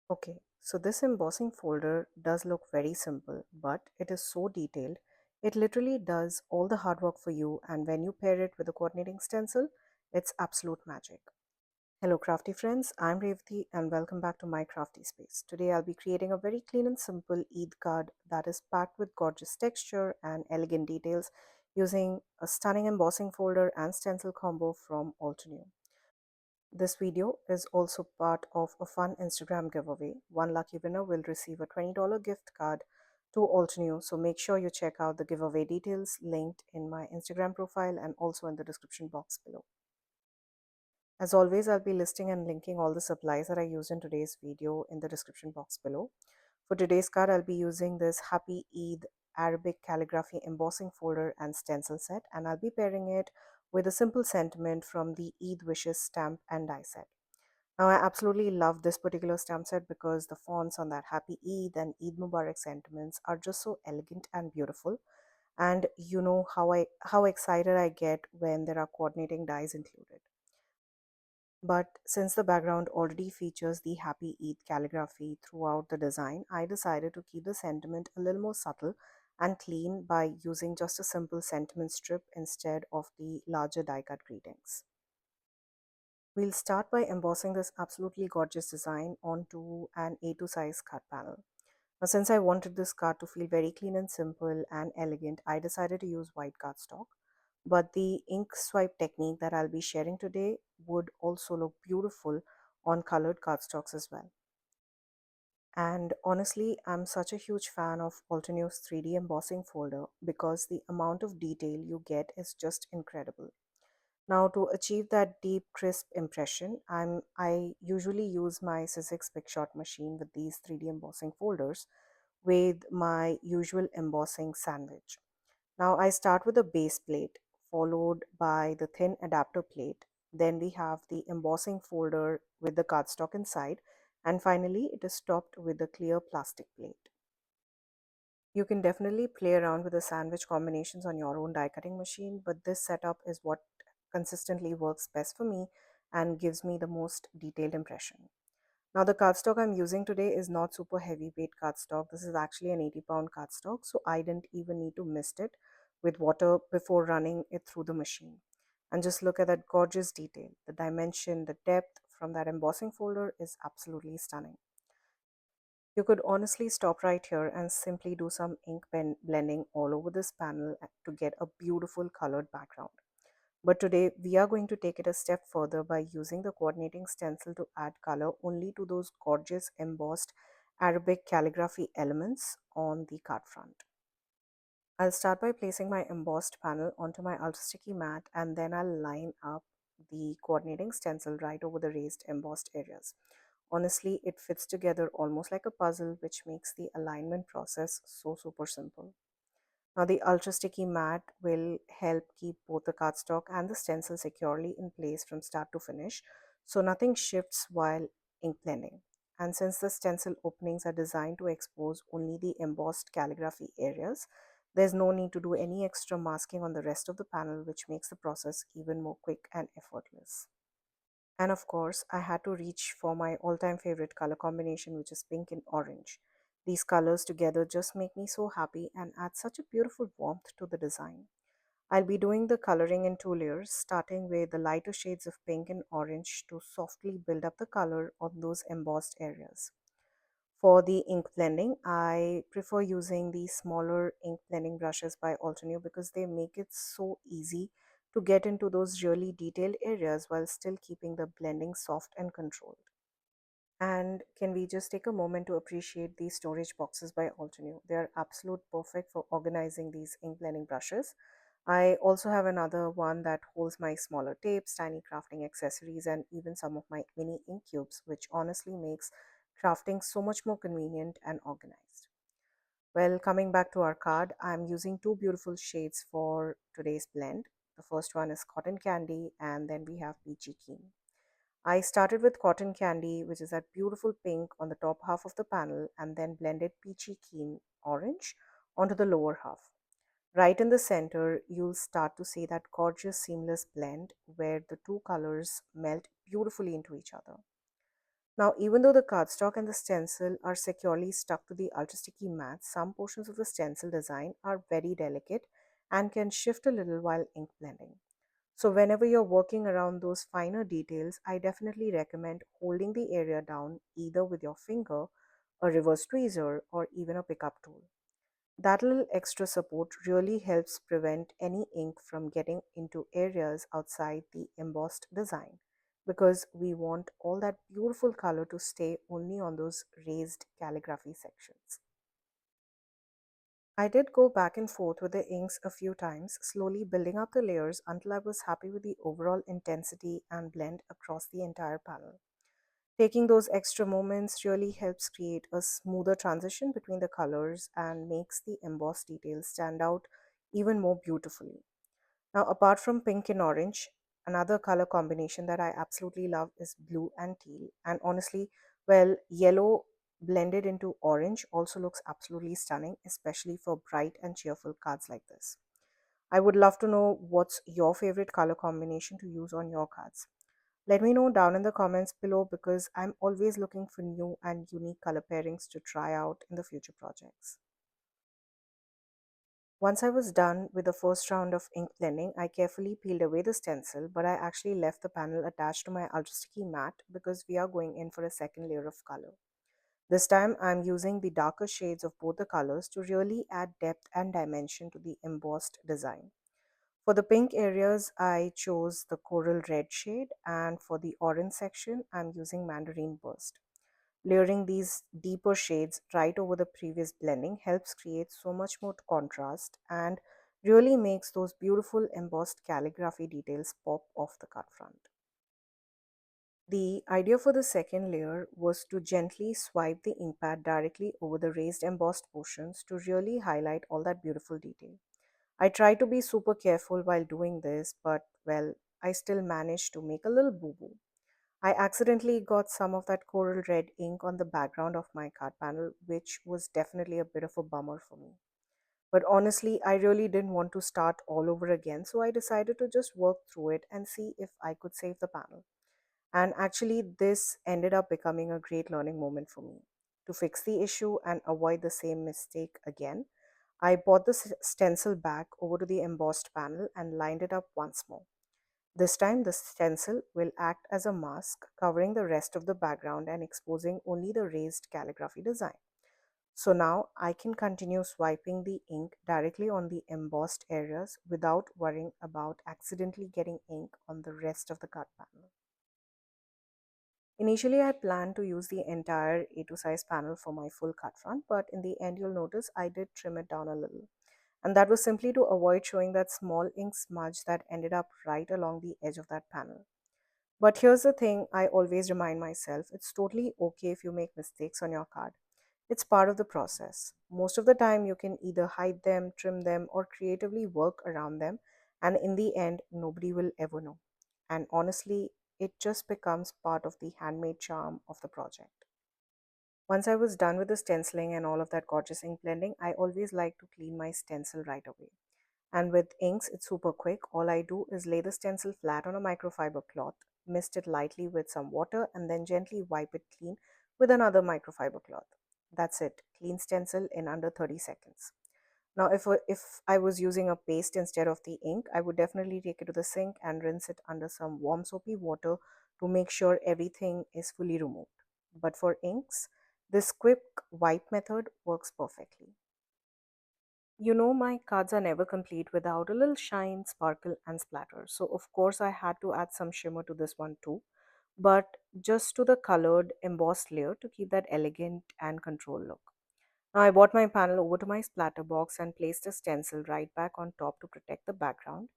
Okay, so this embossing folder does look very simple, but it is so detailed. It literally does all the hard work for you, and when you pair it with a coordinating stencil, it's absolute magic. Hello crafty friends, I'm Revati and welcome back to my crafty space. Today I'll be creating a very clean and simple Eid card that is packed with gorgeous texture and elegant details using a stunning embossing folder and stencil combo from Altenew. This video is also part of a fun Instagram giveaway. One lucky winner will receive a $20 gift card to Altenew, so make sure you check out the giveaway details linked in my Instagram profile and also in the description box below. As always, I'll be listing and linking all the supplies that I used in today's video in the description box below. For today's card, I'll be using this Happy Eid Arabic Calligraphy Embossing Folder and Stencil Set, and I'll be pairing it with a simple sentiment from the Eid Wishes stamp and die set. Now, I absolutely love this particular stamp set because the fonts on that Happy Eid and Eid Mubarak sentiments are just so elegant and beautiful. And you know how excited I get when there are coordinating dies included. But since the background already features the Happy Eid calligraphy throughout the design, I decided to keep the sentiment a little more subtle and clean by using just a simple sentiment strip instead of the larger die cut greetings. We'll start by embossing this absolutely gorgeous design onto an A2 size card panel. Now, since I wanted this card to feel very clean and simple and elegant, I decided to use white cardstock. But the ink swipe technique that I'll be sharing today would also look beautiful on colored cardstocks as well. And honestly, I'm such a huge fan of Altenew's 3D embossing folder because the amount of detail you get is just incredible. Now, to achieve that deep, crisp impression, I usually use my Sizzix Big Shot machine with these 3D embossing folders with my usual embossing sandwich. Now, I start with a base plate followed by the thin adapter plate. Then we have the embossing folder with the cardstock inside, and finally, it is topped with a clear plastic plate. You can definitely play around with the sandwich combinations on your own die cutting machine, but this setup is what consistently works best for me and gives me the most detailed impression. Now, the cardstock I'm using today is not super heavyweight cardstock. This is actually an 80-pound cardstock, so I didn't even need to mist it with water before running it through the machine. And just look at that gorgeous detail. The dimension, the depth from that embossing folder is absolutely stunning. You could honestly stop right here and simply do some ink pen blending all over this panel to get a beautiful colored background. But today we are going to take it a step further by using the coordinating stencil to add color only to those gorgeous embossed Arabic calligraphy elements on the card front. I'll start by placing my embossed panel onto my ultra sticky mat, and then I'll line up the coordinating stencil right over the raised embossed areas. Honestly, it fits together almost like a puzzle, which makes the alignment process so super simple. Now, the ultra sticky mat will help keep both the cardstock and the stencil securely in place from start to finish, so nothing shifts while ink blending. And since the stencil openings are designed to expose only the embossed calligraphy areas, there's no need to do any extra masking on the rest of the panel, which makes the process even more quick and effortless. And of course, I had to reach for my all-time favorite color combination, which is pink and orange. These colors together just make me so happy and add such a beautiful warmth to the design. I'll be doing the coloring in two layers, starting with the lighter shades of pink and orange to softly build up the color on those embossed areas. For the ink blending, I prefer using the smaller ink blending brushes by Altenew because they make it so easy to get into those really detailed areas while still keeping the blending soft and controlled. And can we just take a moment to appreciate these storage boxes by Altenew? They are absolute perfect for organizing these ink blending brushes. I also have another one that holds my smaller tapes, tiny crafting accessories, and even some of my mini ink cubes, which honestly makes crafting so much more convenient and organized. Well, coming back to our card, I'm using two beautiful shades for today's blend. The first one is Cotton Candy, and then we have Peachy Keen. I started with Cotton Candy, which is that beautiful pink on the top half of the panel, and then blended Peachy Keen orange onto the lower half. Right in the center, you'll start to see that gorgeous seamless blend where the two colors melt beautifully into each other. Now, even though the cardstock and the stencil are securely stuck to the ultra sticky mat, some portions of the stencil design are very delicate and can shift a little while ink blending. So, whenever you're working around those finer details, I definitely recommend holding the area down either with your finger, a reverse tweezer, or even a pickup tool. That little extra support really helps prevent any ink from getting into areas outside the embossed design because we want all that beautiful color to stay only on those raised calligraphy sections. I did go back and forth with the inks a few times, slowly building up the layers until I was happy with the overall intensity and blend across the entire panel. Taking those extra moments really helps create a smoother transition between the colors and makes the embossed details stand out even more beautifully. Now, apart from pink and orange, another color combination that I absolutely love is blue and teal. And honestly, well, yellow blended into orange also looks absolutely stunning, especially for bright and cheerful cards like this. I would love to know what's your favorite color combination to use on your cards. Let me know down in the comments below because I'm always looking for new and unique color pairings to try out in the future projects. Once I was done with the first round of ink blending, I carefully peeled away the stencil, but I actually left the panel attached to my ultra sticky mat because we are going in for a second layer of color. This time I'm using the darker shades of both the colors to really add depth and dimension to the embossed design. For the pink areas, I chose the coral red shade, and for the orange section, I'm using mandarin burst. Layering these deeper shades right over the previous blending helps create so much more contrast and really makes those beautiful embossed calligraphy details pop off the card front. The idea for the second layer was to gently swipe the ink pad directly over the raised embossed portions to really highlight all that beautiful detail. I tried to be super careful while doing this, but well, I still managed to make a little boo boo. I accidentally got some of that coral red ink on the background of my card panel, which was definitely a bit of a bummer for me. But honestly, I really didn't want to start all over again, so I decided to just work through it and see if I could save the panel. And actually, this ended up becoming a great learning moment for me. To fix the issue and avoid the same mistake again, I brought the stencil back over to the embossed panel and lined it up once more. This time, the stencil will act as a mask, covering the rest of the background and exposing only the raised calligraphy design. So now I can continue swiping the ink directly on the embossed areas without worrying about accidentally getting ink on the rest of the card panel. Initially, I planned to use the entire A2 size panel for my full cut front, but in the end, you'll notice I did trim it down a little. And that was simply to avoid showing that small ink smudge that ended up right along the edge of that panel. But here's the thing I always remind myself, it's totally okay if you make mistakes on your card. It's part of the process. Most of the time, you can either hide them, trim them, or creatively work around them, and in the end, nobody will ever know. And honestly, it just becomes part of the handmade charm of the project. Once I was done with the stenciling and all of that gorgeous ink blending, I always like to clean my stencil right away. And with inks, it's super quick. All I do is lay the stencil flat on a microfiber cloth, mist it lightly with some water, and then gently wipe it clean with another microfiber cloth. That's it. Clean stencil in under 30 seconds. Now, if I was using a paste instead of the ink, I would definitely take it to the sink and rinse it under some warm soapy water to make sure everything is fully removed. But for inks, this quick wipe method works perfectly. You know, my cards are never complete without a little shine, sparkle, and splatter. So, of course, I had to add some shimmer to this one too, but just to the colored embossed layer to keep that elegant and controlled look. Now, I brought my panel over to my splatter box and placed a stencil right back on top to protect the background.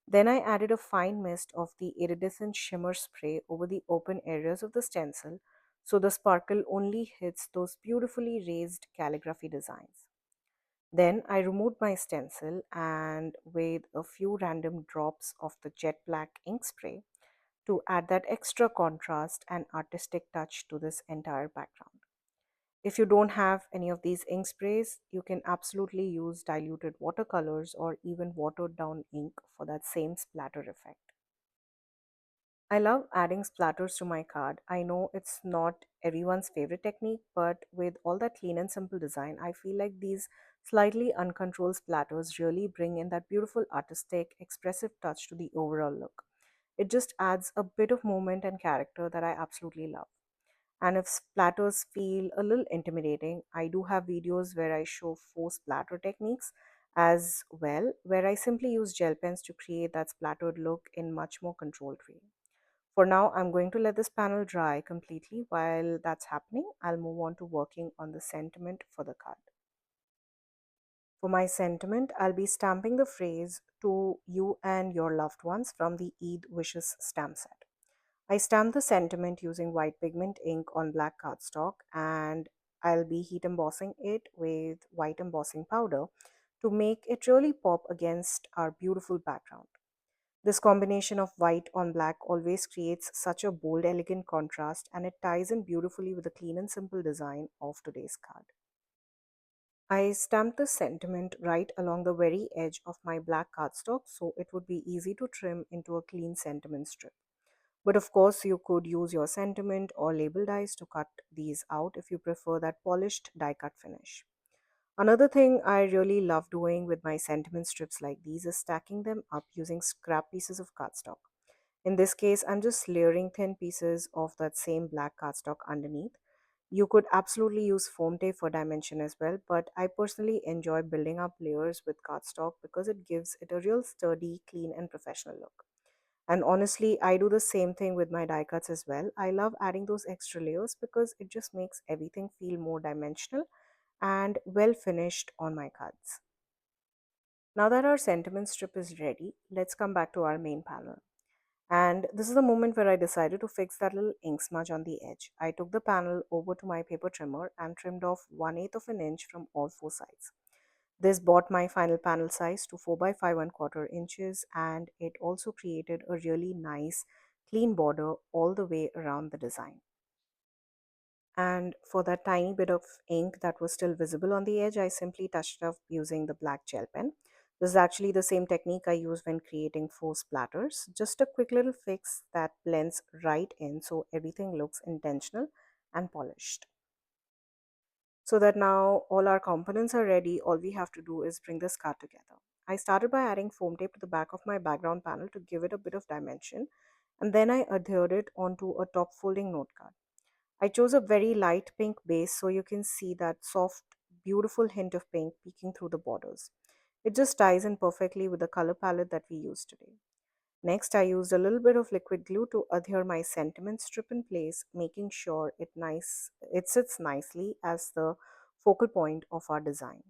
Then I added a fine mist of the iridescent shimmer spray over the open areas of the stencil so the sparkle only hits those beautifully raised calligraphy designs. Then I removed my stencil and with a few random drops of the jet black ink spray to add that extra contrast and artistic touch to this entire background. If you don't have any of these ink sprays, you can absolutely use diluted watercolors or even watered down ink for that same splatter effect. I love adding splatters to my card. I know it's not everyone's favorite technique, but with all that clean and simple design, I feel like these slightly uncontrolled splatters really bring in that beautiful artistic, expressive touch to the overall look. It just adds a bit of movement and character that I absolutely love. And if splatters feel a little intimidating, I do have videos where I show faux splatter techniques as well, where I simply use gel pens to create that splattered look in much more controlled way. For now, I'm going to let this panel dry completely. While that's happening, I'll move on to working on the sentiment for the card. For my sentiment, I'll be stamping the phrase "to you and your loved ones" from the Eid Wishes stamp set. I stamped the sentiment using white pigment ink on black cardstock, and I'll be heat embossing it with white embossing powder to make it really pop against our beautiful background. This combination of white on black always creates such a bold, elegant contrast, and it ties in beautifully with the clean and simple design of today's card. I stamped the sentiment right along the very edge of my black cardstock so it would be easy to trim into a clean sentiment strip. But of course, you could use your sentiment or label dies to cut these out if you prefer that polished die cut finish. Another thing I really love doing with my sentiment strips like these is stacking them up using scrap pieces of cardstock. In this case, I'm just layering thin pieces of that same black cardstock underneath. You could absolutely use foam tape for dimension as well, but I personally enjoy building up layers with cardstock because it gives it a real sturdy, clean, and professional look. And honestly, I do the same thing with my die cuts as well. I love adding those extra layers because it just makes everything feel more dimensional and well finished on my cards. Now that our sentiment strip is ready, let's come back to our main panel. And this is the moment where I decided to fix that little ink smudge on the edge. I took the panel over to my paper trimmer and trimmed off 1/8 of an inch from all four sides. This brought my final panel size to 4 by 5 1/4 inches, and it also created a really nice clean border all the way around the design. And for that tiny bit of ink that was still visible on the edge, I simply touched it up using the black gel pen. This is actually the same technique I use when creating faux splatters. Just a quick little fix that blends right in so everything looks intentional and polished. So that now all our components are ready, all we have to do is bring this card together. I started by adding foam tape to the back of my background panel to give it a bit of dimension, and then I adhered it onto a top folding note card. I chose a very light pink base so you can see that soft, beautiful hint of pink peeking through the borders. It just ties in perfectly with the color palette that we use today. Next, I used a little bit of liquid glue to adhere my sentiment strip in place, making sure it sits nicely as the focal point of our design.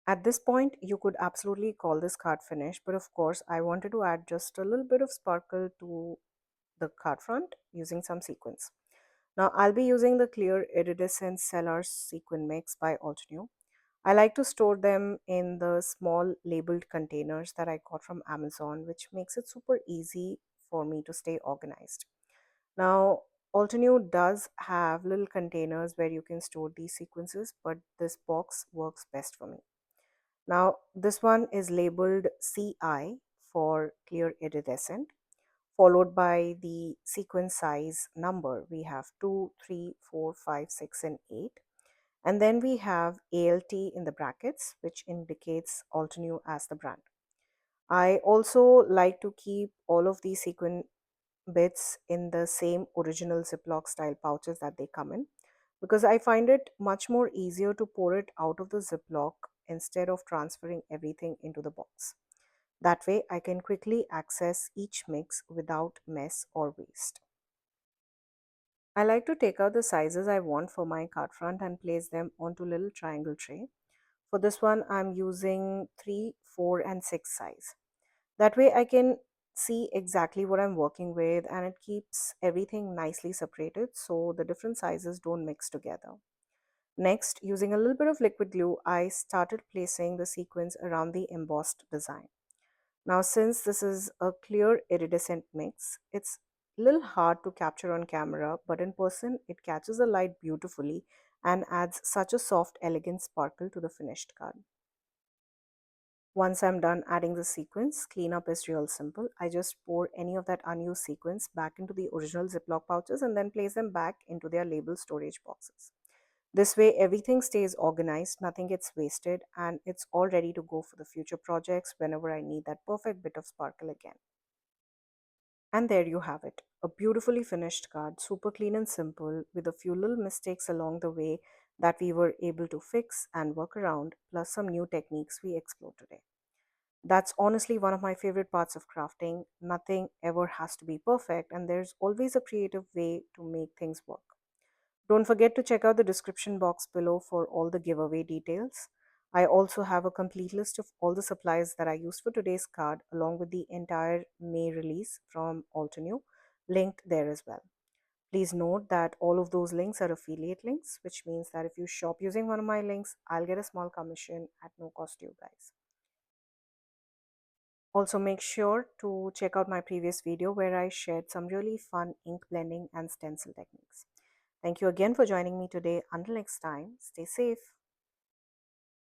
At this point, you could absolutely call this card finished, but of course, I wanted to add just a little bit of sparkle to the card front using some sequins. Now, I'll be using the clear iridescent Cellar sequin mix by Altenew. I like to store them in the small labeled containers that I got from Amazon, which makes it super easy for me to stay organized. Now, Altenew does have little containers where you can store these sequences, but this box works best for me. Now, this one is labeled CI for clear iridescent, followed by the sequence size number. We have 2, 3, 4, 5, 6, and 8. And then we have ALT in the brackets, which indicates Altenew as the brand. I also like to keep all of these sequin bits in the same original Ziploc style pouches that they come in because I find it much more easier to pour it out of the Ziploc instead of transferring everything into the box. That way, I can quickly access each mix without mess or waste. I like to take out the sizes I want for my card front and place them onto a little triangle tray. For this one, I'm using 3, 4, and 6 size. That way, I can see exactly what I'm working with and it keeps everything nicely separated so the different sizes don't mix together. Next, using a little bit of liquid glue, I started placing the sequins around the embossed design. Now, since this is a clear iridescent mix, it's a little hard to capture on camera, but in person, it catches the light beautifully and adds such a soft, elegant sparkle to the finished card. Once I'm done adding the sequins, cleanup is real simple. I just pour any of that unused sequins back into the original Ziploc pouches and then place them back into their label storage boxes. This way, everything stays organized, nothing gets wasted, and it's all ready to go for the future projects whenever I need that perfect bit of sparkle again. And there you have it, a beautifully finished card, super clean and simple, with a few little mistakes along the way that we were able to fix and work around, plus some new techniques we explored today. That's honestly one of my favorite parts of crafting. Nothing ever has to be perfect, and there's always a creative way to make things work. Don't forget to check out the description box below for all the giveaway details. I also have a complete list of all the supplies that I used for today's card, along with the entire May release from Altenew, linked there as well. Please note that all of those links are affiliate links, which means that if you shop using one of my links, I'll get a small commission at no cost to you guys. Also, make sure to check out my previous video where I shared some really fun ink blending and stencil techniques. Thank you again for joining me today. Until next time, stay safe.